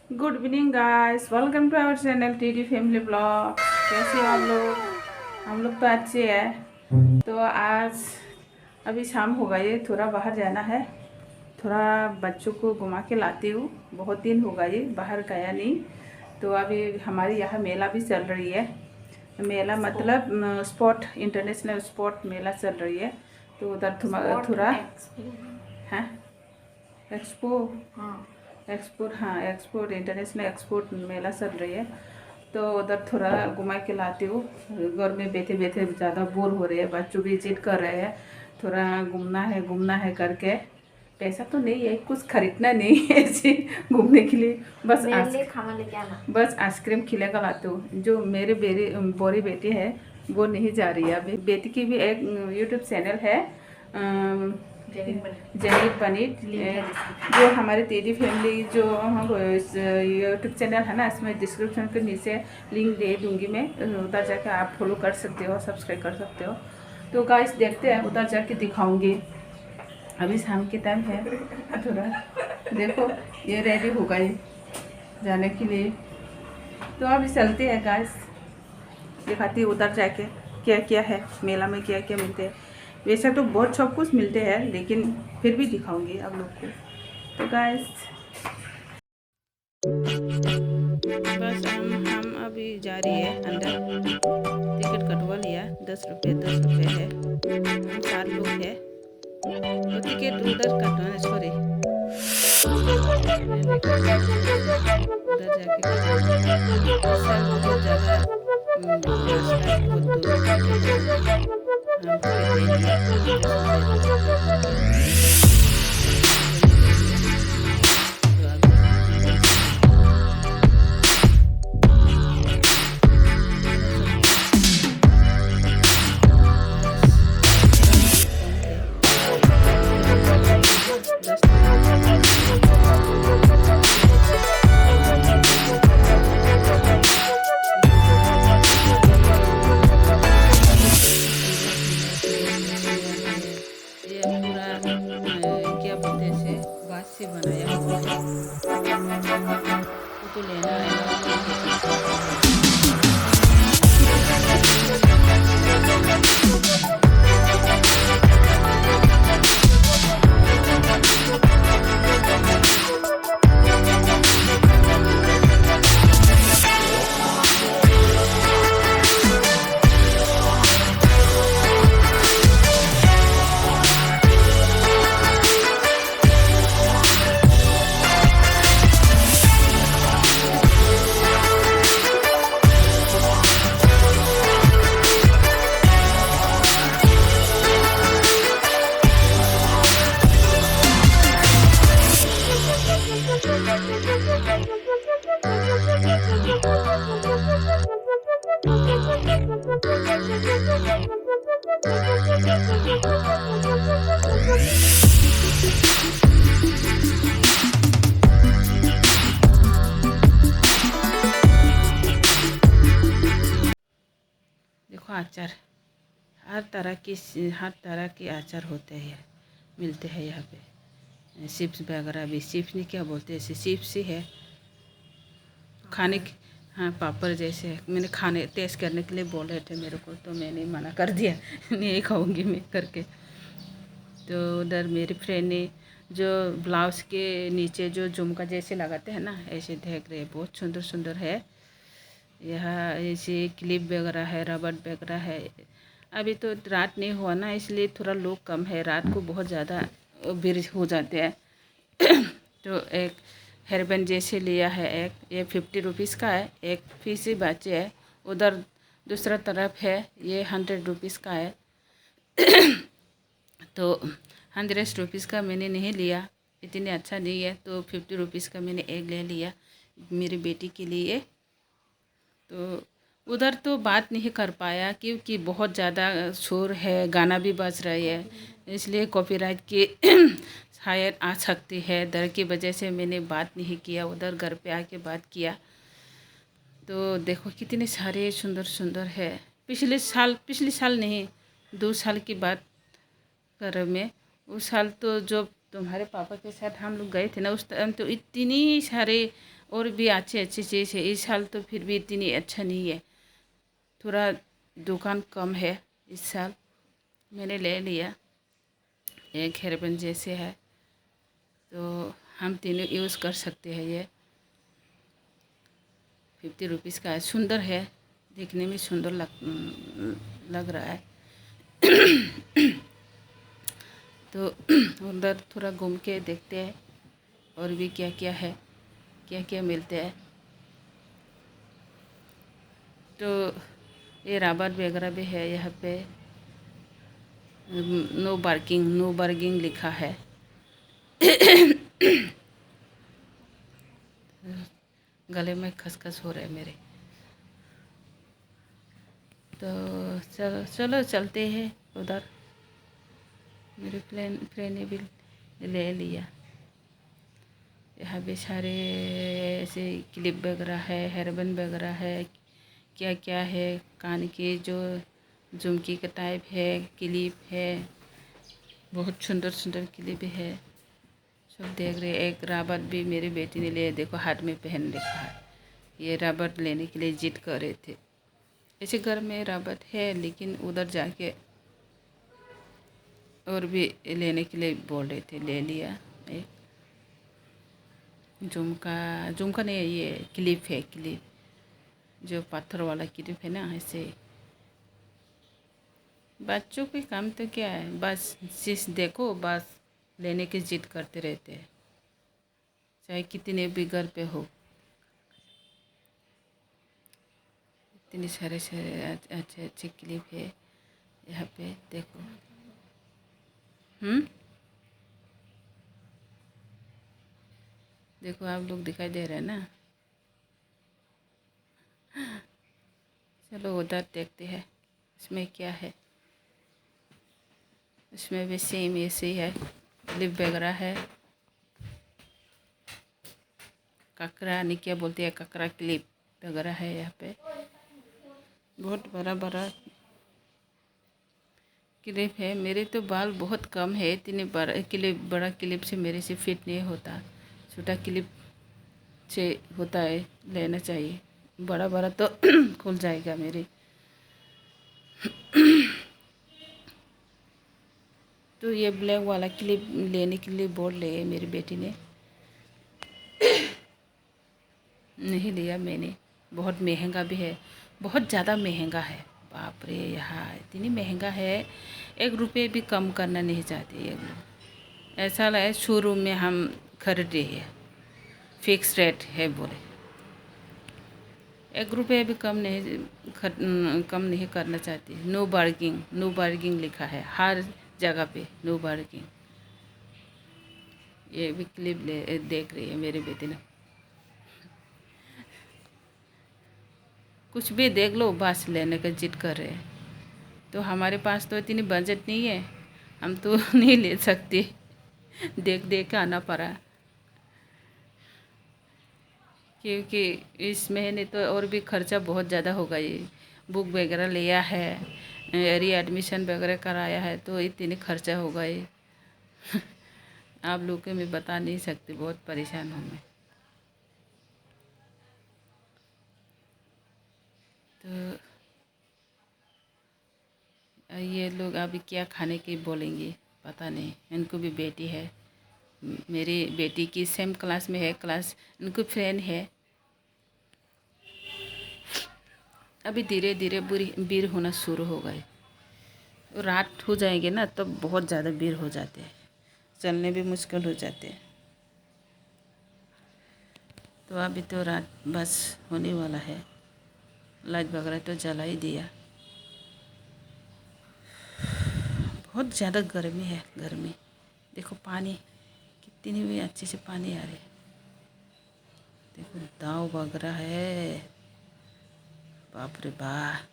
Good evening guys, welcome to our channel TD family blog. कैसे हो आप लोग? हम लोग तो अच्छे हैं। तो आज अभी शाम हो गई, थोड़ा बाहर जाना है, थोड़ा बच्चों को घुमा के लाती हूँ। बहुत दिन हो गई बाहर गया नहीं। तो अभी हमारे यहाँ मेला भी चल रही है। मेला मतलब स्पोर्ट, इंटरनेशनल स्पोर्ट मेला चल रही है। तो उधर थोड़ा हाँ एक्सपो, एक्सपोर्ट, हाँ एक्सपोर्ट, इंटरनेशनल एक्सपोर्ट मेला चल रही है। तो उधर थोड़ा घुमा के लाती हूँ। घर में बैठे बैठे ज़्यादा बोर हो रहे हैं, बच्चों भी जिद कर रहे हैं थोड़ा घूमना है करके। पैसा तो नहीं है, कुछ खरीदना नहीं है ऐसे घूमने के लिए, बस खाना लेके आना। बस आइसक्रीम खिलेगा लाती हूँ। जो मेरे बोरी बेटी है वो नहीं जा रही है अभी। बेटी की भी एक यूट्यूब चैनल है, जेनिक पनीर, जो हमारे तेजी फैमिली जो यूट्यूब चैनल है ना, इसमें डिस्क्रिप्शन के नीचे लिंक दे दूंगी मैं। उधर जाके आप फॉलो कर सकते हो, सब्सक्राइब कर सकते हो। तो गाइस देखते हैं, उधर जाके दिखाऊंगी। अभी शाम के टाइम है, थोड़ा देखो ये रेडी हो गई जाने के लिए। तो अभी चलते हैं गाइस, दिखाती हूँ उधर जाके क्या क्या है मेला में, क्या क्या मिलते हैं। वैसे तो बहुत सब कुछ मिलते हैं, लेकिन फिर भी दिखाऊंगी आप लोग को। तो गाइस बस हम अभी जा रही है अंदर। टिकट कटवा लिया, 10 रुपये है। हम 4 लोग हैं। तो टिकट उधर कटवाना, सॉरी उधर जाके कटवाना। इस साल बहुत ज़्यादा रास्ता है, बहुत दूर हम टिकट ले लिया, 10 रुपये क्या बोलते हैं इसे, बाँस से बनाया हुआ है। वो तो लेना अलाउ देखो अचार, हर तरह के अचार होते हैं, मिलते हैं यहाँ पे। चिप्स वगैरह भी, चिप्स नहीं क्या बोलते हैं, ऐसे चिप्स ही है खाने की। हाँ पापड़ जैसे है। मैंने खाने टेस्ट करने के लिए बोल रहे थे मेरे को, तो मैंने मना कर दिया नहीं खाऊंगी मैं करके। तो उधर मेरी फ्रेंड ने जो ब्लाउज़ के नीचे जो झुमका जैसे लगाते हैं ना, ऐसे देख रहे हैं, बहुत सुंदर सुंदर है। यहाँ ऐसे क्लिप वगैरह है, रबड़ वगैरह है। अभी तो रात नहीं हुआ ना, इसलिए थोड़ा लोग कम है, रात को बहुत ज़्यादा भीड़ हो जाते हैं। तो एक हेयरबैंड जैसे लिया है, एक ये 50 रुपीज़ का है, एक फीस ही बचे है। उधर दूसरा तरफ है, ये 100 रुपीज़ का है। तो 100 रुपीज़ का मैंने नहीं लिया, इतने अच्छा नहीं है, तो 50 रुपीज़ का मैंने एक ले लिया मेरी बेटी के लिए। तो उधर तो बात नहीं कर पाया क्योंकि बहुत ज़्यादा शोर है, गाना भी बज रही है, इसलिए कॉपीराइट की शायद आ सकती है, डर की वजह से मैंने बात नहीं किया। उधर घर पे आके बात किया। तो देखो कितने सारे सुंदर सुंदर है। पिछले साल नहीं, 2 साल की बात कर रही मैं। उस साल तो जब तुम्हारे पापा के साथ हम लोग गए थे ना, उस टाइम तो इतनी सारे और भी अच्छे अच्छे चीज़ है। इस साल तो फिर भी इतनी अच्छा नहीं है, थोड़ा दुकान कम है। इस साल मैंने ले लिया एक हेयरबैंड जैसे है, तो हम तीनों यूज़ कर सकते हैं। ये 50 रुपीज़ का है, सुंदर है, देखने में सुंदर लग रहा है। तो उधर थोड़ा घूम के देखते हैं और भी क्या क्या है, क्या क्या मिलते हैं। तो ये रबर वगैरह भी है यहाँ पे। नो बार्गिंग लिखा है। गले में खसखस हो रहे हैं मेरे। तो चलो चलो चलते हैं उधर। मेरे फ्रेंड ने भी ले लिया। यहाँ भी सारे ऐसे क्लिप वगैरह है, हेयरबैंड वगैरह है, क्या क्या है, कान के जो झुमकी का टाइप है, क्लिप है, बहुत सुंदर सुंदर क्लिप है, सब देख रहे। एक रबर भी मेरी बेटी ने लिया, देखो हाथ में पहन रखा है। ये रबर लेने के लिए जिद कर रहे थे। ऐसे घर में रबर है, लेकिन उधर जाके और भी लेने के लिए बोल रहे थे, ले लिया। एक झुमका नहीं, ये क्लिप है, क्लिप जो पत्थर वाला क्लिप है ना, ऐसे। बच्चों के काम तो क्या है, बस चीज़ देखो बस लेने की जिद करते रहते हैं, चाहे कितने भी घर पे हो। इतने सारे सारे अच्छे अच्छे क्लिप है यहाँ पे, देखो। देखो आप लोग दिखाई दे रहे हैं ना। चलो उधर देखते हैं इसमें क्या है। इसमें भी सेम ऐसे ही है, क्लिप वगैरह है। ककरा नहीं, क्या बोलते हैं, ककरा क्लिप वगैरह है यहाँ पे। बहुत बड़ा बड़ा क्लिप है। मेरे तो बाल बहुत कम है, इतने बड़ा क्लिप से मेरे से फिट नहीं होता। छोटा क्लिप से होता है, लेना चाहिए। बड़ा बड़ा तो खुल जाएगा मेरे। तो ये ब्लैक वाला क्लिप लेने के लिए बोल रही है मेरी बेटी ने, नहीं लिया मैंने। बहुत महंगा भी है, बहुत ज़्यादा महंगा है, बाप रे। यहाँ इतनी महंगा है, 1 रुपये भी कम करना नहीं चाहते ये लोग। ऐसा लगे शोरूम में हम खरीद रहे हैं, फिक्स रेट है बोले। 1 रुपये भी कम नहीं करना चाहती। नो बार्गिंग लिखा है हर जगह पे, नो बार्गिंग। ये भी क्लिप देख रही है मेरी बेटी ने। कुछ भी देख लो बस लेने का जिद कर रहे हैं। तो हमारे पास तो इतनी बजट नहीं है, हम तो नहीं ले सकते, देख देख के आना पड़ा। क्योंकि इस महीने तो और भी खर्चा बहुत ज़्यादा होगा। ये बुक वगैरह लिया है, री एडमिशन वगैरह कराया है, तो इतने खर्चा होगा ये। आप लोग को मैं बता नहीं सकती, बहुत परेशान हूँ मैं। तो ये लोग अभी क्या खाने की बोलेंगे पता नहीं। इनको भी बेटी है, मेरी बेटी की सेम क्लास में है, क्लास इनको फ्रेंड है। अभी धीरे धीरे बीर होना शुरू हो गए। रात हो जाएंगे ना तब बहुत ज़्यादा बीर हो जाते हैं, चलने भी मुश्किल हो जाते हैं। तो अभी तो रात बस होने वाला है। लाइट वगैरह तो जला ही दिया। बहुत ज़्यादा गर्मी है, गर्मी। देखो पानी कितनी भी अच्छे से पानी आ रही है। देखो दाव वगैरह है, बाप रे बाप।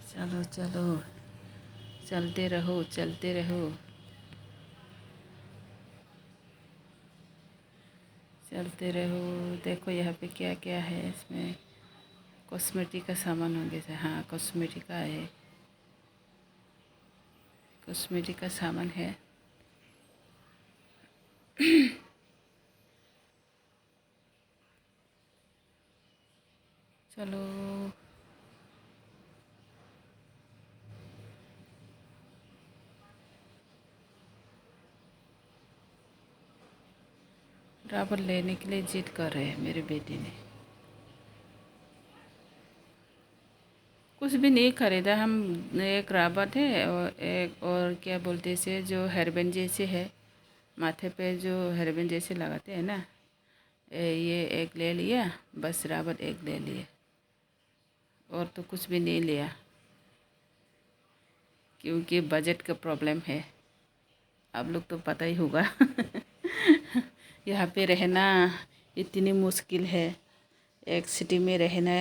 चलो चलो, चलते रहो चलते रहो, चलते रहो। देखो यहाँ पे क्या क्या है, इसमें कॉस्मेटिक का सामान होंगे। हाँ कॉस्मेटिक का है, कॉस्मेटिक का सामान है। चलो रबर लेने के लिए जिद कर रहे हैं मेरे बेटे ने। कुछ भी नहीं खरीदा हम। एक रबर है और एक और क्या बोलते इसे, जो हेयरबैंड जैसे है, माथे पे जो हेयरबैंड जैसे लगाते हैं ना, ये एक ले लिया बस। रबर एक ले लिया और तो कुछ भी नहीं लिया, क्योंकि बजट का प्रॉब्लम है। आप लोग तो पता ही होगा। यहाँ पे रहना इतनी मुश्किल है। एक सिटी में रहना,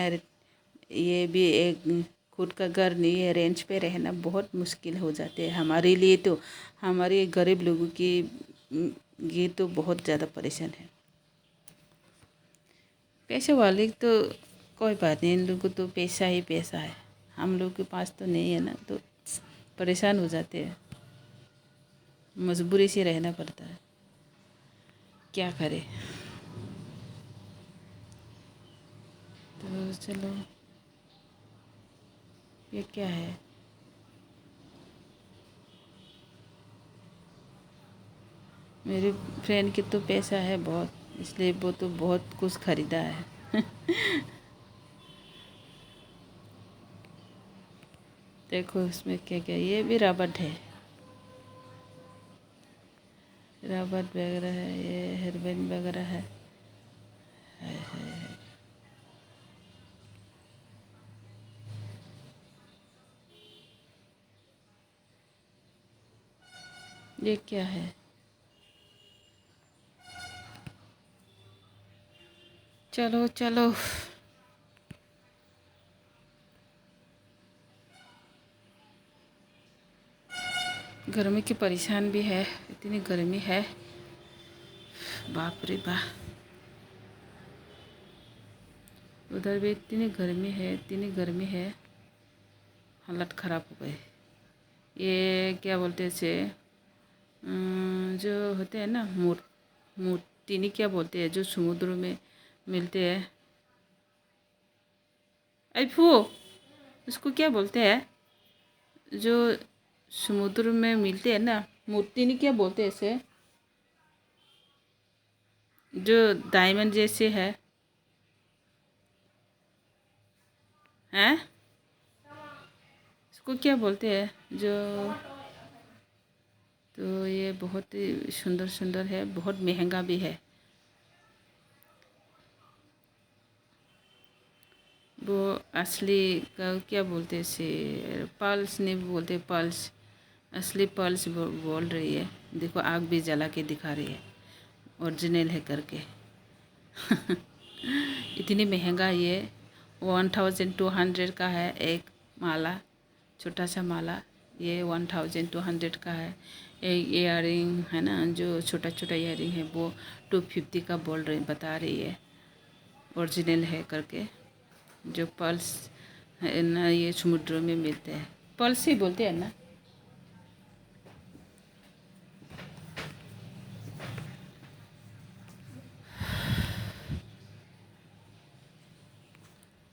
ये भी एक खुद का घर नहीं है, रेंज पे रहना बहुत मुश्किल हो जाते हैं हमारे लिए। तो हमारे गरीब लोगों की ये तो बहुत ज़्यादा परेशान है। पैसे वाले तो कोई बात नहीं, इन लोगों को तो पैसा ही पैसा है। हम लोग के पास तो नहीं है ना, तो परेशान हो जाते हैं। मजबूरी से रहना पड़ता है, क्या करें। तो चलो, ये क्या है, मेरी फ्रेंड की तो पैसा है बहुत, इसलिए वो तो बहुत कुछ खरीदा है। देखो इसमें क्या क्या, ये भी रबड़ है, रबड़ वगैरह है, ये हेयरबैंड वगैरह है। ये क्या है, चलो चलो। गर्मी की परेशान भी है, इतनी गर्मी है, बाप रे बाप। उधर भी इतनी गर्मी है, इतनी गर्मी है, हालत ख़राब हो गई। ये क्या बोलते हैं इसे, जो होते हैं ना मोतीनी क्या बोलते हैं, जो समुद्र में मिलते हैं। अफू, उसको क्या बोलते हैं, जो समुद्र में मिलते हैं ना, मोतीनी क्या बोलते हैं इसे, जो डायमंड जैसे है, हैं इसको क्या बोलते हैं जो। तो ये बहुत ही सुंदर सुंदर है, बहुत महंगा भी है। वो असली का क्या बोलते हैं इसे, पल्स नहीं बोलते, पल्स असली पल्स बोल रही है। देखो आग भी जला के दिखा रही है, ओरिजिनल है करके। इतनी महंगा, ये 1200 का है एक माला, छोटा सा माला। ये 1200 का है। एक इयरिंग है ना, जो छोटा छोटा इयरिंग है, वो 250 का बोल रही बता रही है, ओरिजिनल है करके। जो पल्स है ना, ये समुद्र में मिलते हैं, पल्स ही बोलते हैं ना।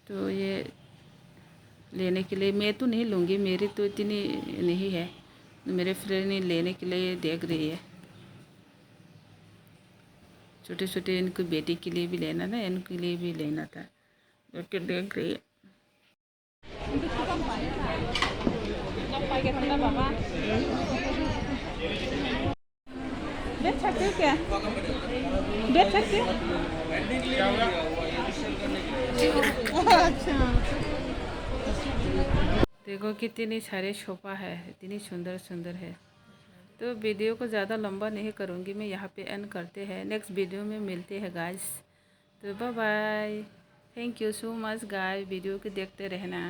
तो ये लेने के लिए, मैं तो नहीं लूँगी, मेरी तो इतनी नहीं है। मेरे फ्रेंड ने लेने के लिए देख रही है। छोटे छोटे इनको बेटी के लिए भी लेना था, इनके लिए भी लेना था। करके देख रही है। बैठ सकते हो क्या? बैठ सकते हो? अच्छा, देखो कितनी सारे सोफा है, इतनी सुंदर सुंदर है। तो वीडियो को ज़्यादा लंबा नहीं करूँगी मैं, यहाँ पे एंड करते हैं। नेक्स्ट वीडियो में मिलते हैं गाइस। तो bye bye, thank you so much guys, video को देखते रहना।